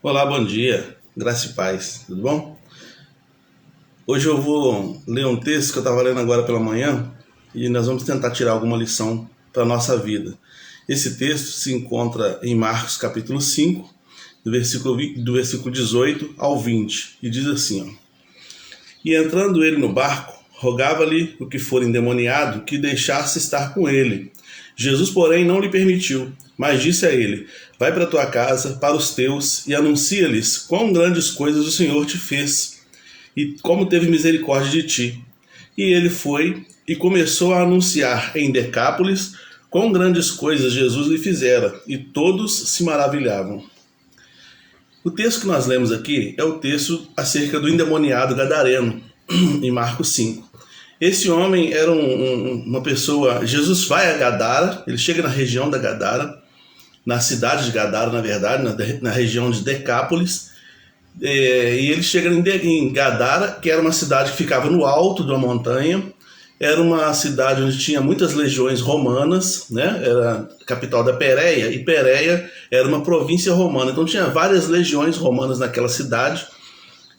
Olá, bom dia, graça e paz, tudo bom? Hoje eu vou ler um texto que eu estava lendo agora pela manhã e nós vamos tentar tirar alguma lição para a nossa vida. Esse texto se encontra em Marcos capítulo 5, do versículo 18 ao 20, e diz assim, ó: E entrando ele no barco, rogava-lhe o que for endemoniado que deixasse estar com ele. Jesus, porém, não lhe permitiu, mas disse a ele: Vai para tua casa, para os teus, e anuncia-lhes quão grandes coisas o Senhor te fez, e como teve misericórdia de ti. E ele foi e começou a anunciar em Decápolis quão grandes coisas Jesus lhe fizera, e todos se maravilhavam. O texto que nós lemos aqui é o texto acerca do endemoniado gadareno, em Marcos 5. Esse homem era uma pessoa... Jesus vai a Gadara, ele chega na região da Gadara, na cidade de Gadara, na verdade, na região de Decápolis, e ele chega em Gadara, que era uma cidade que ficava no alto de uma montanha. Era uma cidade onde tinha muitas legiões romanas, né? Era a capital da Pérea, e Pérea era uma província romana, então tinha várias legiões romanas naquela cidade.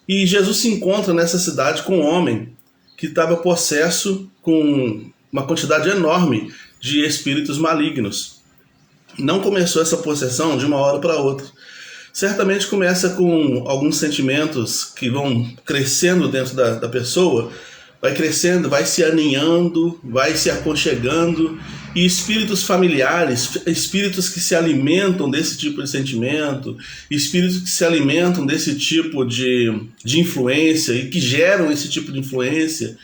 E Jesus se encontra nessa cidade com um homem que estava possesso com uma quantidade enorme de espíritos malignos. Não começou essa possessão de uma hora para outra. Certamente começa com alguns sentimentos que vão crescendo dentro da pessoa, vai crescendo, vai se aninhando, vai se aconchegando, e espíritos familiares, espíritos que se alimentam desse tipo de sentimento, espíritos que se alimentam desse tipo de influência e que geram esse tipo de influência,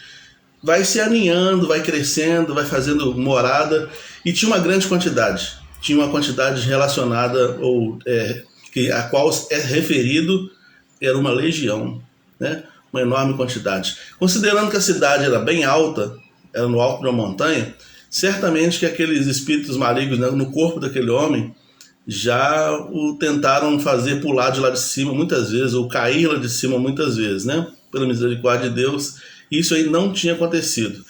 vai se aninhando, vai crescendo, vai fazendo morada, e tinha uma grande quantidade, tinha uma quantidade relacionada, a qual é referido, era uma legião, né? Uma enorme quantidade. Considerando que a cidade era bem alta, era no alto de uma montanha, certamente que aqueles espíritos malignos, né, no corpo daquele homem já o tentaram fazer pular de lá de cima muitas vezes, ou cair lá de cima muitas vezes, né? Pela misericórdia de Deus, isso aí não tinha acontecido.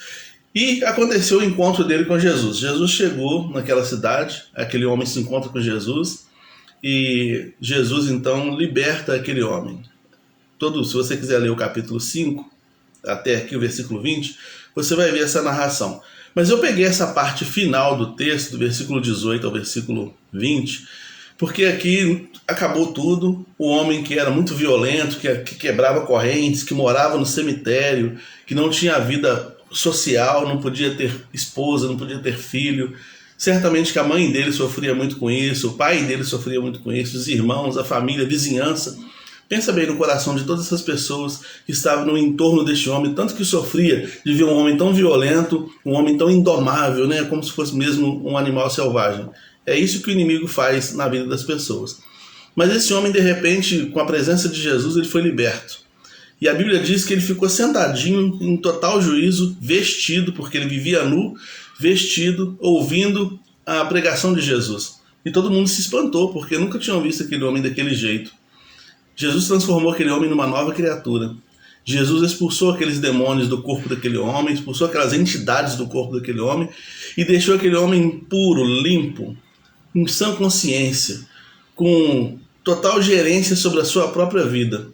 E aconteceu o encontro dele com Jesus. Jesus chegou naquela cidade, aquele homem se encontra com Jesus, e Jesus então liberta aquele homem. Se você quiser ler o capítulo 5, até aqui o versículo 20, você vai ver essa narração. Mas eu peguei essa parte final do texto, do versículo 18 ao versículo 20, porque aqui acabou tudo. O homem que era muito violento, que quebrava correntes, que morava no cemitério, que não tinha vida social, não podia ter esposa, não podia ter filho. Certamente que a mãe dele sofria muito com isso, o pai dele sofria muito com isso, os irmãos, a família, a vizinhança. Pensa bem no coração de todas essas pessoas que estavam no entorno deste homem, tanto que sofria de ver um homem tão violento, um homem tão indomável, né? Como se fosse mesmo um animal selvagem. É isso que o inimigo faz na vida das pessoas. Mas esse homem, de repente, com a presença de Jesus, ele foi liberto. E a Bíblia diz que ele ficou sentadinho, em total juízo, vestido, porque ele vivia nu, vestido, ouvindo a pregação de Jesus. E todo mundo se espantou, porque nunca tinham visto aquele homem daquele jeito. Jesus transformou aquele homem numa nova criatura. Jesus expulsou aqueles demônios do corpo daquele homem, expulsou aquelas entidades do corpo daquele homem e deixou aquele homem puro, limpo, com sã consciência, com total gerência sobre a sua própria vida.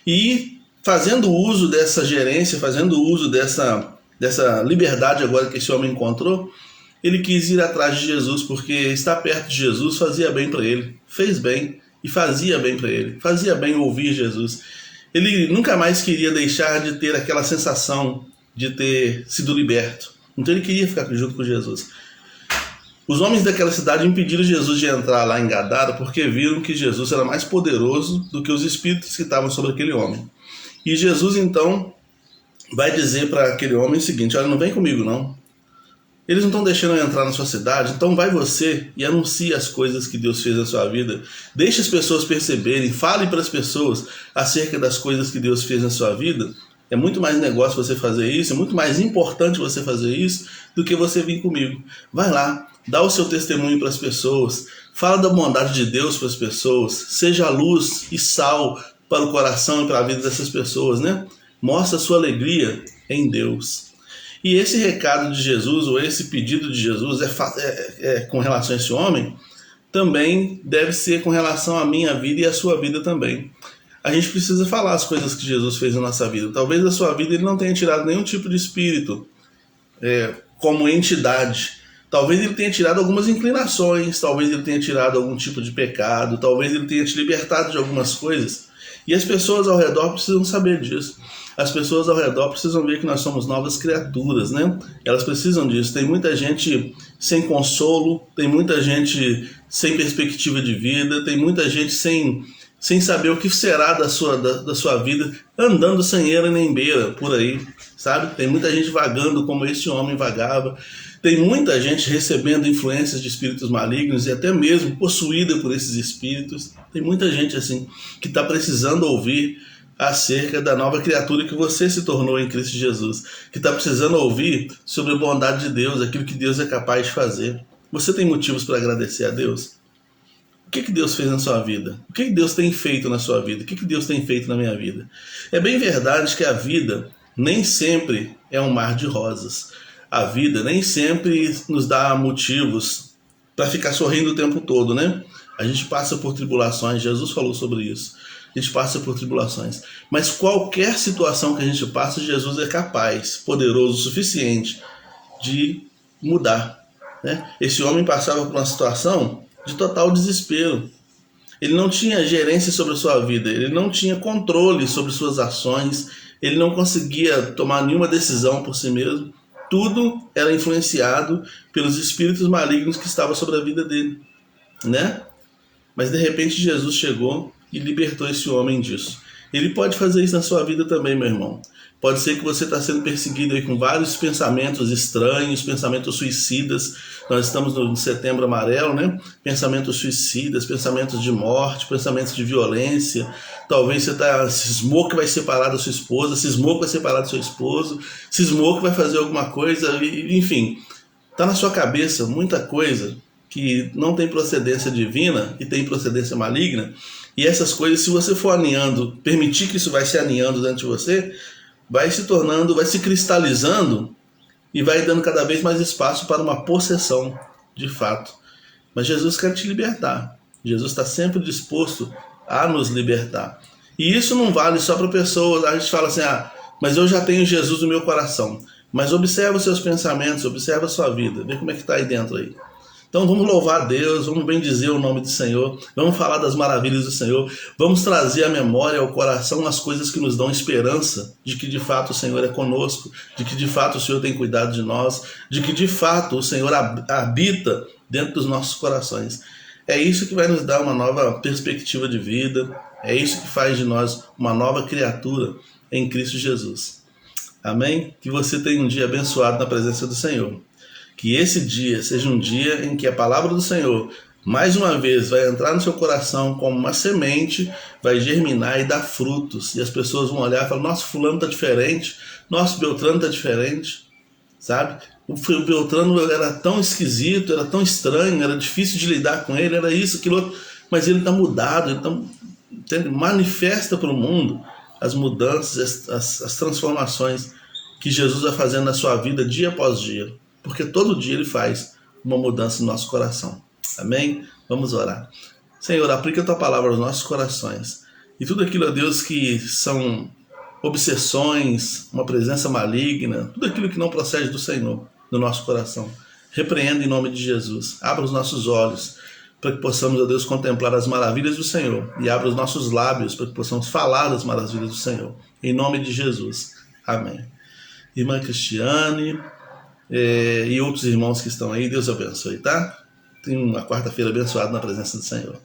E fazendo uso dessa gerência, fazendo uso dessa liberdade agora que esse homem encontrou, ele quis ir atrás de Jesus, porque estar perto de Jesus fazia bem para ele, fez bem. E fazia bem para ele, fazia bem ouvir Jesus. Ele nunca mais queria deixar de ter aquela sensação de ter sido liberto. Então ele queria ficar junto com Jesus. Os homens daquela cidade impediram Jesus de entrar lá em Gadara porque viram que Jesus era mais poderoso do que os espíritos que estavam sobre aquele homem. E Jesus então vai dizer para aquele homem o seguinte: olha, não vem comigo não. Eles não estão deixando eu entrar na sua cidade, então vai você e anuncie as coisas que Deus fez na sua vida. Deixe as pessoas perceberem, fale para as pessoas acerca das coisas que Deus fez na sua vida. É muito mais negócio você fazer isso, é muito mais importante você fazer isso do que você vir comigo. Vai lá, dá o seu testemunho para as pessoas, fala da bondade de Deus para as pessoas, seja luz e sal para o coração e para a vida dessas pessoas, né? Mostra a sua alegria em Deus. E esse recado de Jesus, ou esse pedido de Jesus com relação a esse homem, também deve ser com relação à minha vida e à sua vida também. A gente precisa falar as coisas que Jesus fez na nossa vida. Talvez da sua vida ele não tenha tirado nenhum tipo de espírito como entidade. Talvez ele tenha tirado algumas inclinações, talvez ele tenha tirado algum tipo de pecado, talvez ele tenha te libertado de algumas coisas. E as pessoas ao redor precisam saber disso. As pessoas ao redor precisam ver que nós somos novas criaturas, né? Elas precisam disso. Tem muita gente sem consolo, tem muita gente sem perspectiva de vida, tem muita gente sem saber o que será da sua vida, andando sem eira nem beira por aí, sabe? Tem muita gente vagando como esse homem vagava. Tem muita gente recebendo influências de espíritos malignos e até mesmo possuída por esses espíritos. Tem muita gente assim que está precisando ouvir acerca da nova criatura que você se tornou em Cristo Jesus, que está precisando ouvir sobre a bondade de Deus, aquilo que Deus é capaz de fazer. Você tem motivos para agradecer a Deus? O que Deus fez na sua vida? O que Deus tem feito na sua vida? O que Deus tem feito na minha vida? É bem verdade que a vida nem sempre é um mar de rosas. A vida nem sempre nos dá motivos para ficar sorrindo o tempo todo, né? A gente passa por tribulações, Jesus falou sobre isso. A gente passa por tribulações. Mas qualquer situação que a gente passa, Jesus é capaz, poderoso o suficiente de mudar, né? Esse homem passava por uma situação de total desespero. Ele não tinha gerência sobre a sua vida, ele não tinha controle sobre suas ações, ele não conseguia tomar nenhuma decisão por si mesmo. Tudo era influenciado pelos espíritos malignos que estavam sobre a vida dele, né? Mas de repente Jesus chegou e libertou esse homem disso. Ele pode fazer isso na sua vida também, meu irmão. Pode ser que você está sendo perseguido aí com vários pensamentos estranhos, pensamentos suicidas. Nós estamos no Setembro Amarelo, né? Pensamentos suicidas, pensamentos de morte, pensamentos de violência. Talvez você cismou que vai separar da sua esposa, cismou que vai separar do seu esposo, cismou que vai fazer alguma coisa, enfim. Está na sua cabeça muita coisa que não tem procedência divina e tem procedência maligna. E essas coisas, se você for aninhando, permitir que isso vai se aninhando dentro de você, vai se tornando, vai se cristalizando e vai dando cada vez mais espaço para uma possessão de fato. Mas Jesus quer te libertar. Jesus está sempre disposto a nos libertar. E isso não vale só para pessoas. A gente fala assim, mas eu já tenho Jesus no meu coração. Mas observa os seus pensamentos, observa a sua vida, vê como é que está aí dentro aí. Então vamos louvar a Deus, vamos bendizer o nome do Senhor, vamos falar das maravilhas do Senhor, vamos trazer à memória, ao coração as coisas que nos dão esperança de que de fato o Senhor é conosco, de que de fato o Senhor tem cuidado de nós, de que de fato o Senhor habita dentro dos nossos corações. É isso que vai nos dar uma nova perspectiva de vida, é isso que faz de nós uma nova criatura em Cristo Jesus. Amém? Que você tenha um dia abençoado na presença do Senhor. Que esse dia seja um dia em que a palavra do Senhor, mais uma vez, vai entrar no seu coração como uma semente, vai germinar e dar frutos. E as pessoas vão olhar e falar, nossa, fulano está diferente, nosso Beltrano está diferente, sabe? O Beltrano era tão esquisito, era tão estranho, era difícil de lidar com ele, era isso, aquilo outro. Mas ele está mudado, ele manifesta para o mundo as mudanças, as transformações que Jesus vai fazendo na sua vida dia após dia. Porque todo dia ele faz uma mudança no nosso coração. Amém? Vamos orar. Senhor, aplica a tua palavra aos nossos corações. E tudo aquilo, ó Deus, que são obsessões, uma presença maligna, tudo aquilo que não procede do Senhor no nosso coração, repreenda em nome de Jesus. Abra os nossos olhos para que possamos, ó Deus, contemplar as maravilhas do Senhor. E abra os nossos lábios para que possamos falar das maravilhas do Senhor. Em nome de Jesus. Amém. Irmã Cristiane... e outros irmãos que estão aí, Deus abençoe, tá? Tenha uma quarta-feira abençoada na presença do Senhor.